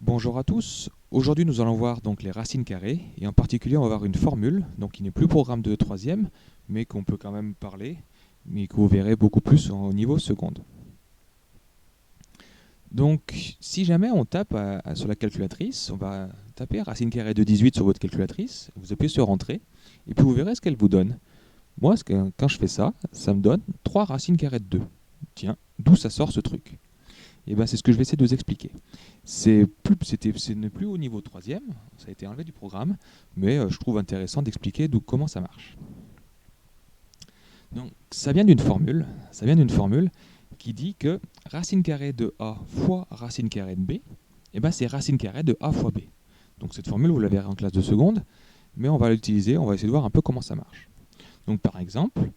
Bonjour à tous. Aujourd'hui, nous allons voir donc les racines carrées et en particulier, on va voir une formule donc qui n'est plus programme de troisième, mais qu'on peut quand même parler, mais que vous verrez beaucoup plus au niveau seconde. Donc, si jamais on tape sur la calculatrice, on va taper racine carrée de 18 sur votre calculatrice, vous appuyez sur Entrée, et puis vous verrez ce qu'elle vous donne. Moi, quand je fais ça, ça me donne 3 racines carrées de 2. Tiens, d'où ça sort ce truc? Et ben, c'est ce que je vais essayer de vous expliquer. Ce n'est plus au niveau troisième, ça a été enlevé du programme, mais je trouve intéressant d'expliquer comment ça marche. Donc, ça vient d'une formule qui dit que racine carrée de a fois racine carrée de b, et ben, c'est racine carrée de a fois b. Donc cette formule, vous la verrez en classe de seconde, mais on va l'utiliser, on va essayer de voir un peu comment ça marche. Donc par exemple,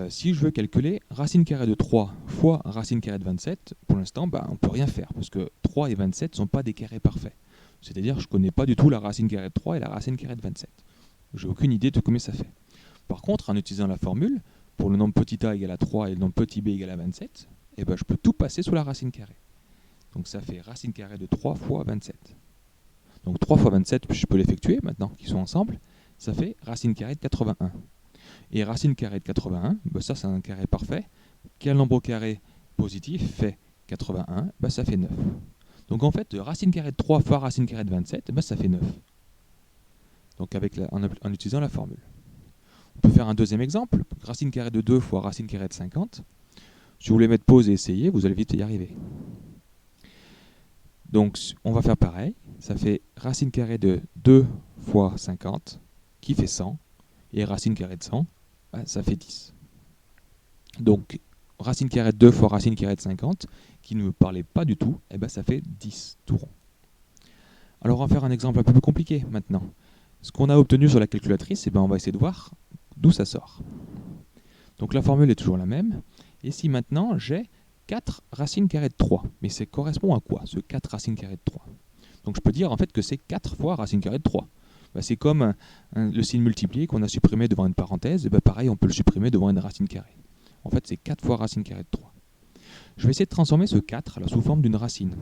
si je veux calculer racine carrée de 3 fois racine carrée de 27, pour l'instant, on ne peut rien faire, parce que 3 et 27 ne sont pas des carrés parfaits. C'est-à-dire que je ne connais pas du tout la racine carrée de 3 et la racine carrée de 27. Je n'ai aucune idée de combien ça fait. Par contre, en utilisant la formule, pour le nombre petit a égale à 3 et le nombre petit b égale à 27, je peux tout passer sous la racine carrée. Donc ça fait racine carrée de 3 fois 27. Donc 3 fois 27, je peux l'effectuer maintenant qu'ils sont ensemble, ça fait racine carrée de 81. Et racine carrée de 81, ça c'est un carré parfait. Quel nombre carré positif fait 81? Ça fait 9. Donc en fait, racine carrée de 3 fois racine carrée de 27, ça fait 9. Donc en utilisant la formule. On peut faire un deuxième exemple. Racine carrée de 2 fois racine carrée de 50. Si vous voulez mettre pause et essayer, vous allez vite y arriver. Donc on va faire pareil. Ça fait racine carrée de 2 fois 50, qui fait 100. Et racine carrée de 100, ça fait 10. Donc, racine carrée de 2 fois racine carrée de 50, qui ne me parlait pas du tout, ça fait 10 tout rond. Alors, on va faire un exemple un peu plus compliqué maintenant. Ce qu'on a obtenu sur la calculatrice, on va essayer de voir d'où ça sort. Donc, la formule est toujours la même. Et si maintenant, j'ai 4 racines carrées de 3, mais ça correspond à quoi, ce 4 racines carrées de 3? Donc, je peux dire en fait que c'est 4 fois racine carrée de 3. C'est comme le signe multiplié qu'on a supprimé devant une parenthèse, pareil, on peut le supprimer devant une racine carrée. En fait, c'est 4 fois racine carrée de 3. Je vais essayer de transformer ce 4 sous forme d'une racine.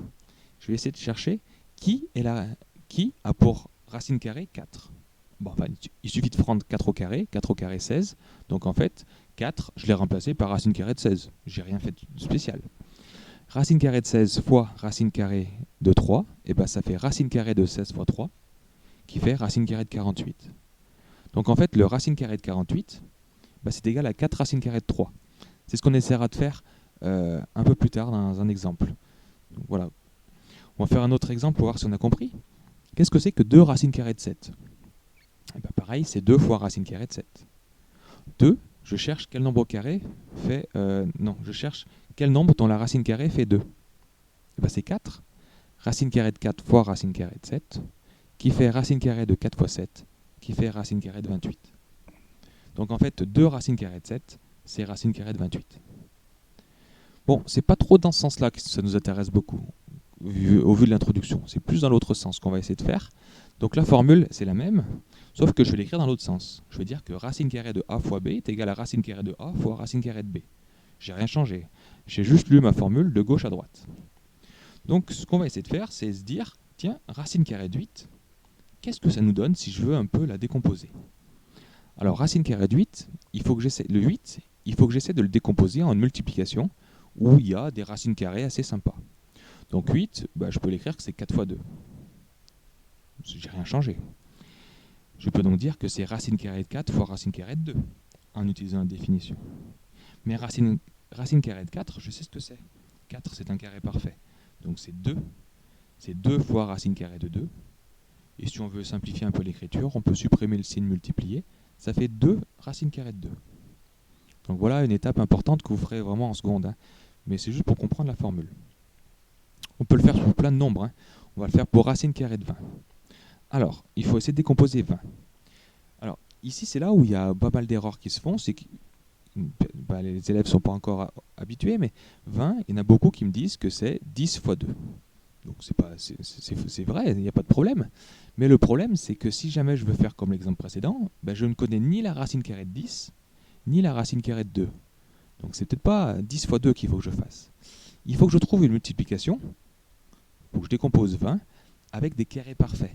Je vais essayer de chercher qui a pour racine carrée 4. Il suffit de prendre 4 au carré, 4 au carré 16. Donc en fait, 4, je l'ai remplacé par racine carrée de 16. J'ai rien fait de spécial. Racine carrée de 16 fois racine carrée de 3, ça fait racine carrée de 16 fois 3, qui fait racine carrée de 48. Donc en fait, le racine carrée de 48, c'est égal à 4 racines carrées de 3. C'est ce qu'on essaiera de faire un peu plus tard dans un exemple. Donc voilà. On va faire un autre exemple pour voir si on a compris. Qu'est-ce que c'est que 2 racines carrées de 7? Pareil, c'est 2 fois racine carrée de 7. 2, je cherche quel nombre au carré fait... je cherche quel nombre dont la racine carrée fait 2. C'est 4. Racine carrée de 4 fois racine carrée de 7, qui fait racine carrée de 4 fois 7, qui fait racine carrée de 28. Donc en fait, 2 racines carrées de 7, c'est racine carrée de 28. Bon, c'est pas trop dans ce sens-là que ça nous intéresse beaucoup, au vu de l'introduction. C'est plus dans l'autre sens qu'on va essayer de faire. Donc la formule, c'est la même, sauf que je vais l'écrire dans l'autre sens. Je vais dire que racine carrée de a fois b est égal à racine carrée de a fois racine carrée de b. J'ai rien changé. J'ai juste lu ma formule de gauche à droite. Donc ce qu'on va essayer de faire, c'est se dire, tiens, racine carrée de 8, qu'est-ce que ça nous donne si je veux un peu la décomposer? Alors racine carrée de 8, il faut que j'essaie de le décomposer en une multiplication où il y a des racines carrées assez sympas. Donc 8, je peux l'écrire que c'est 4 fois 2. J'ai rien changé. Je peux donc dire que c'est racine carrée de 4 fois racine carrée de 2, en utilisant la définition. Mais racine carrée de 4, je sais ce que c'est. 4, c'est un carré parfait. Donc c'est 2. C'est 2 fois racine carrée de 2. Et si on veut simplifier un peu l'écriture, on peut supprimer le signe multiplié. Ça fait 2 racine carrée de 2. Donc voilà une étape importante que vous ferez vraiment en seconde. Mais c'est juste pour comprendre la formule. On peut le faire sur plein de nombres. On va le faire pour racine carrée de 20. Alors, il faut essayer de décomposer 20. Alors, ici, c'est là où il y a pas mal d'erreurs qui se font. C'est que les élèves ne sont pas encore habitués, mais 20, il y en a beaucoup qui me disent que c'est 10 fois 2. Donc c'est vrai, il n'y a pas de problème. Mais le problème, c'est que si jamais je veux faire comme l'exemple précédent, je ne connais ni la racine carrée de 10, ni la racine carrée de 2. Donc c'est peut-être pas 10 fois 2 qu'il faut que je fasse. Il faut que je trouve une multiplication, pour que je décompose 20, avec des carrés parfaits.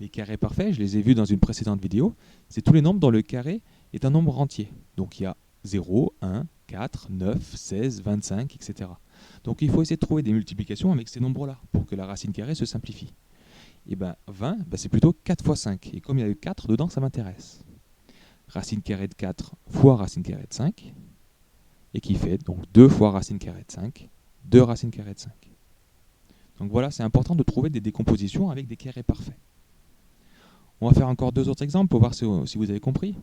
Les carrés parfaits, je les ai vus dans une précédente vidéo, c'est tous les nombres dont le carré est un nombre entier. Donc il y a 0, 1, 4, 9, 16, 25, etc. Donc il faut essayer de trouver des multiplications avec ces nombres-là pour que la racine carrée se simplifie. Et bien 20, c'est plutôt 4 fois 5. Et comme il y a eu 4 dedans, ça m'intéresse. Racine carrée de 4 fois racine carrée de 5, et qui fait donc 2 fois racine carrée de 5, 2 racine carrée de 5. Donc voilà, c'est important de trouver des décompositions avec des carrés parfaits. On va faire encore 2 autres exemples pour voir si vous avez compris.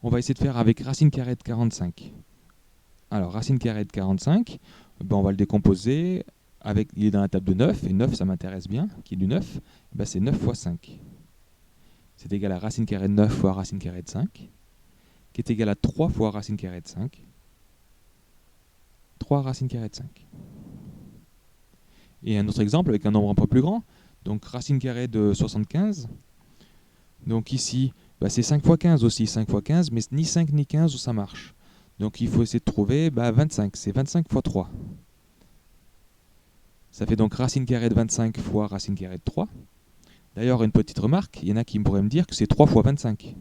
On va essayer de faire avec racine carrée de 45. Alors, racine carrée de 45, on va le décomposer. Il est dans la table de 9, et 9, ça m'intéresse bien, qui est du 9, c'est 9 fois 5. C'est égal à racine carrée de 9 fois racine carrée de 5, qui est égal à 3 fois racine carrée de 5, 3 racine carrée de 5. Et un autre exemple avec un nombre un peu plus grand, donc racine carrée de 75. Donc ici, c'est 5 fois 15 aussi, 5 fois 15, mais ni 5 ni 15 ça marche. Donc il faut essayer de trouver 25, c'est 25 fois 3. Ça fait donc racine carrée de 25 fois racine carrée de 3. D'ailleurs, une petite remarque, il y en a qui pourraient me dire que c'est 3 fois 25.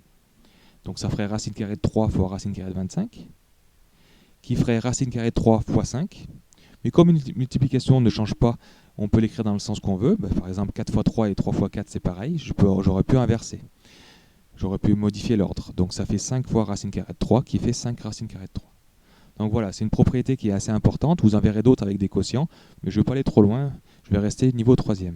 Donc ça ferait racine carrée de 3 fois racine carrée de 25, qui ferait racine carrée de 3 fois 5. Mais comme une multiplication ne change pas, on peut l'écrire dans le sens qu'on veut. Par exemple, 4 fois 3 et 3 fois 4, c'est pareil. J'aurais pu inverser. J'aurais pu modifier l'ordre. Donc ça fait 5 fois racine carrée de 3, qui fait 5 racine carrée de 3. Donc voilà, c'est une propriété qui est assez importante. Vous en verrez d'autres avec des quotients, mais je ne vais pas aller trop loin. Je vais rester niveau 3e.